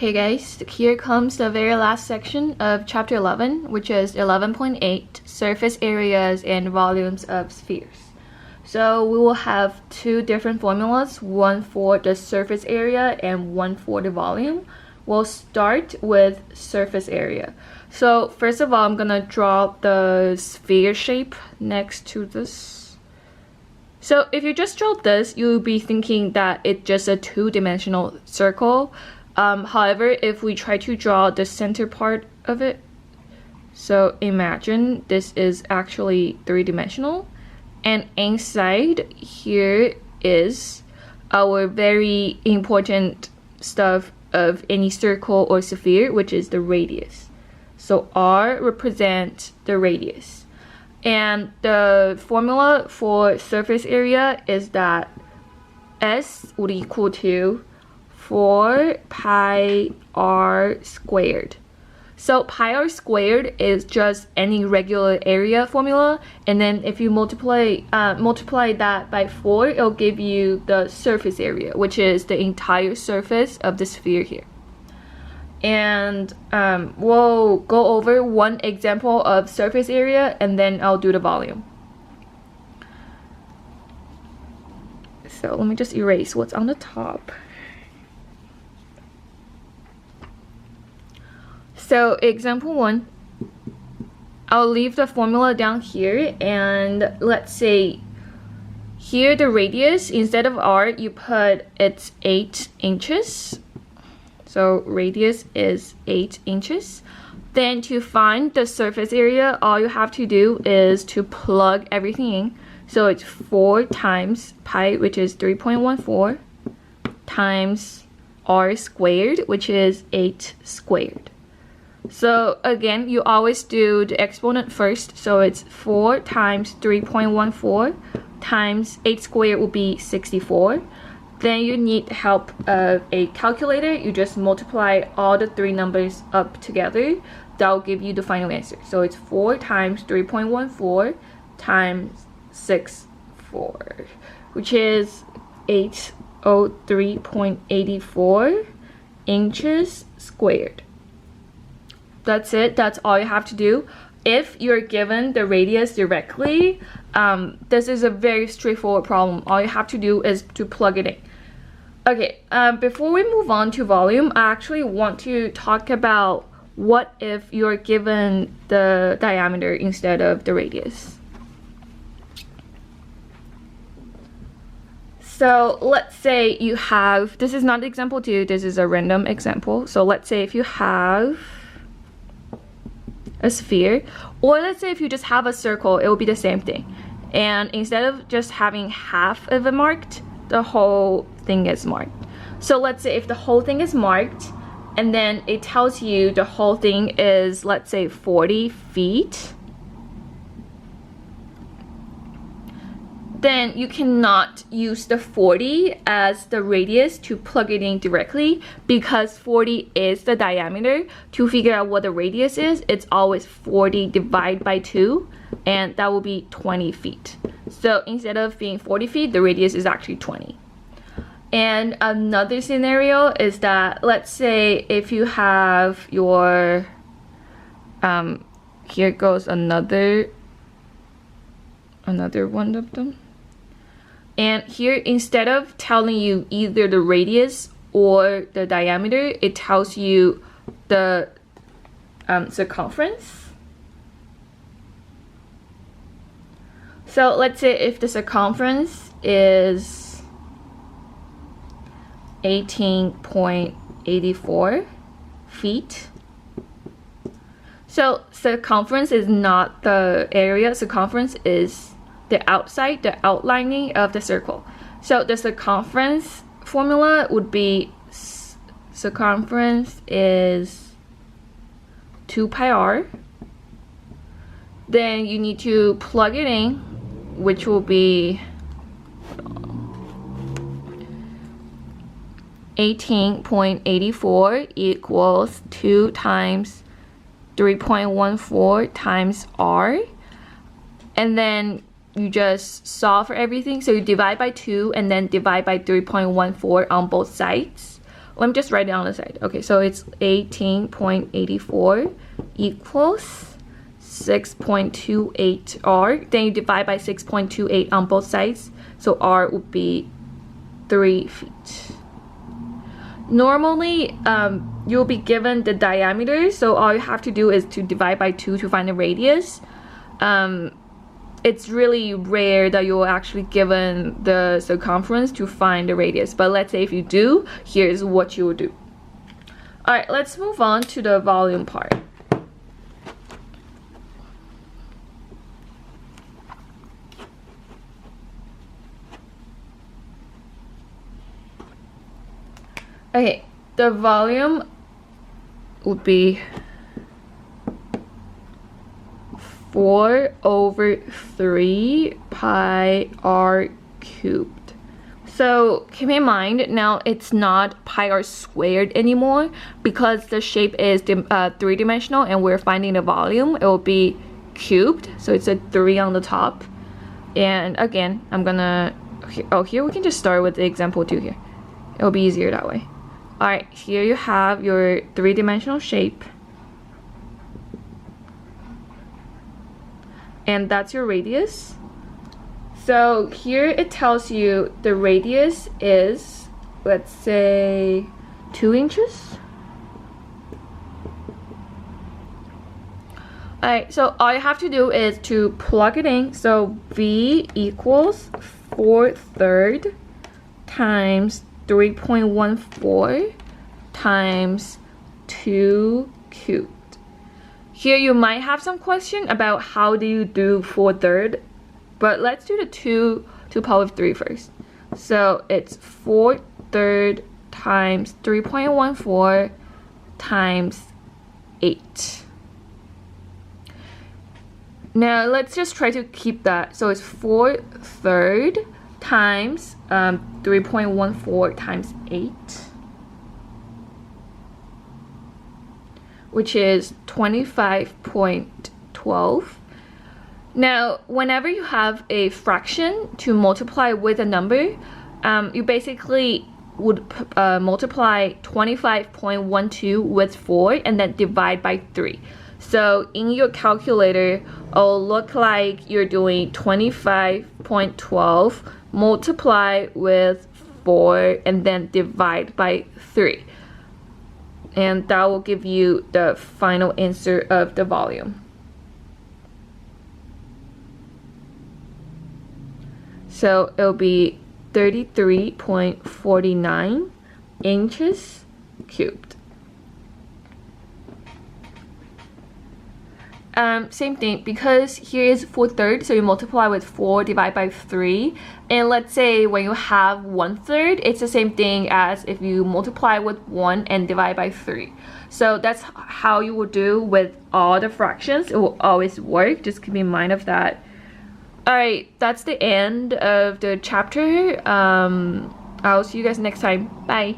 Hey guys, here comes the very last section of chapter 11, which is 11.8, surface areas and volumes of spheres. So we will have two different formulas, one for the surface area and one for the volume. We'll start with surface area. So first of all, I'm gonna draw the sphere shape next to this. So if you just draw this, you'll be thinking that it's just a two-dimensional circle. However, if we try to draw the center part of it, so imagine this is actually three-dimensional, and inside here is our very important stuff of any circle or sphere, which is the radius. So R represents the radius, and the formula for surface area is that S would equal to 4 pi r squared. So pi r squared is just any regular area formula, and then if you multiply that by 4, it'll give you the surface area, which is the entire surface of the sphere here. And we'll go over one example of surface area, and then I'll do the volume. So let me just erase what's on the top. So example 1, I'll leave the formula down here, and let's say here the radius, instead of r, you put it's 8 inches. So radius is 8 inches. Then to find the surface area, all you have to do is to plug everything in. So it's 4 times pi, which is 3.14, times r squared, which is 8 squared. So again, you always do the exponent first. So it's 4 times 3.14 times 8 squared will be 64. Then you need help of a calculator. You just multiply all the three numbers up together. That will give you the final answer. So it's 4 times 3.14 times 64, which is 803.84 inches squared. That's it. That's all you have to do. If you're given the radius directly, this is a very straightforward problem. All you have to do is to plug it in. Okay, before we move on to volume, I actually want to talk about what if you're given the diameter instead of the radius. So let's say you have, this is not example 2, this is a random example. So let's say if you have a sphere, or let's say if you just have a circle, it will be the same thing. And instead of just having half of it marked, the whole thing is marked. So let's say if the whole thing is marked, and then it tells you the whole thing is, let's say, 40 feet, then you cannot use the 40 as the radius to plug it in directly, because 40 is the diameter. To figure out what the radius is, it's always 40 divided by 2, and that will be 20 feet. So instead of being 40 feet, the radius is actually 20. And another scenario is that, let's say if you have your, here goes another one of them. And here, instead of telling you either the radius or the diameter, it tells you the circumference. So let's say if the circumference is 18.84 feet. So circumference is not the area, circumference is the outside, the outlining of the circle. So the circumference formula would be, circumference is 2 pi r. Then you need to plug it in, which will be 18.84 equals 2 times 3.14 times r. And then you just solve for everything. So you divide by 2 and then divide by 3.14 on both sides. let me just write it on the side. Okay, so it's 18.84 equals 6.28 r. Then you divide by 6.28 on both sides. So r would be 3 feet. Normally, you'll be given the diameter. So all you have to do is to divide by 2 to find the radius. It's really rare that you're actually given the circumference to find the radius, but let's say if you do, here's what you will do. All right, let's move on to the volume part. Okay, the volume would be 4/3 pi r cubed. So keep in mind, now it's not pi r squared anymore because the shape is three-dimensional and we're finding the volume. It will be cubed, so it's a 3 on the top. And again, I'm gonna, here we can just start with the example 2 here. It'll be easier that way. All right, here you have your three-dimensional shape. And that's your radius. So here it tells you the radius is, let's say, 2 inches. Alright, so all you have to do is to plug it in. So V equals 4/3 times 3.14 times 2 cubed. Here you might have some question about how do you do 4/3, but let's do the 2 to power of 3 first. So it's 4/3 times 3.14 times 8. Now let's just try to keep that. So it's 4/3 times 3.14 times 8. Which is 25.12. Now, whenever you have a fraction to multiply with a number, you basically would multiply 25.12 with 4 and then divide by 3. So in your calculator, it'll look like you're doing 25.12 multiply with 4 and then divide by 3. And that will give you the final answer of the volume. So it'll be 33.49 inches cubed. Same thing, because here is 4/3, so you multiply with 4, divide by 3, and let's say when you have 1/3, it's the same thing as if you multiply with 1 and divide by 3. So that's how you will do with all the fractions. It will always work, just keep in mind of that. Alright, that's the end of the chapter. I'll see you guys next time. Bye.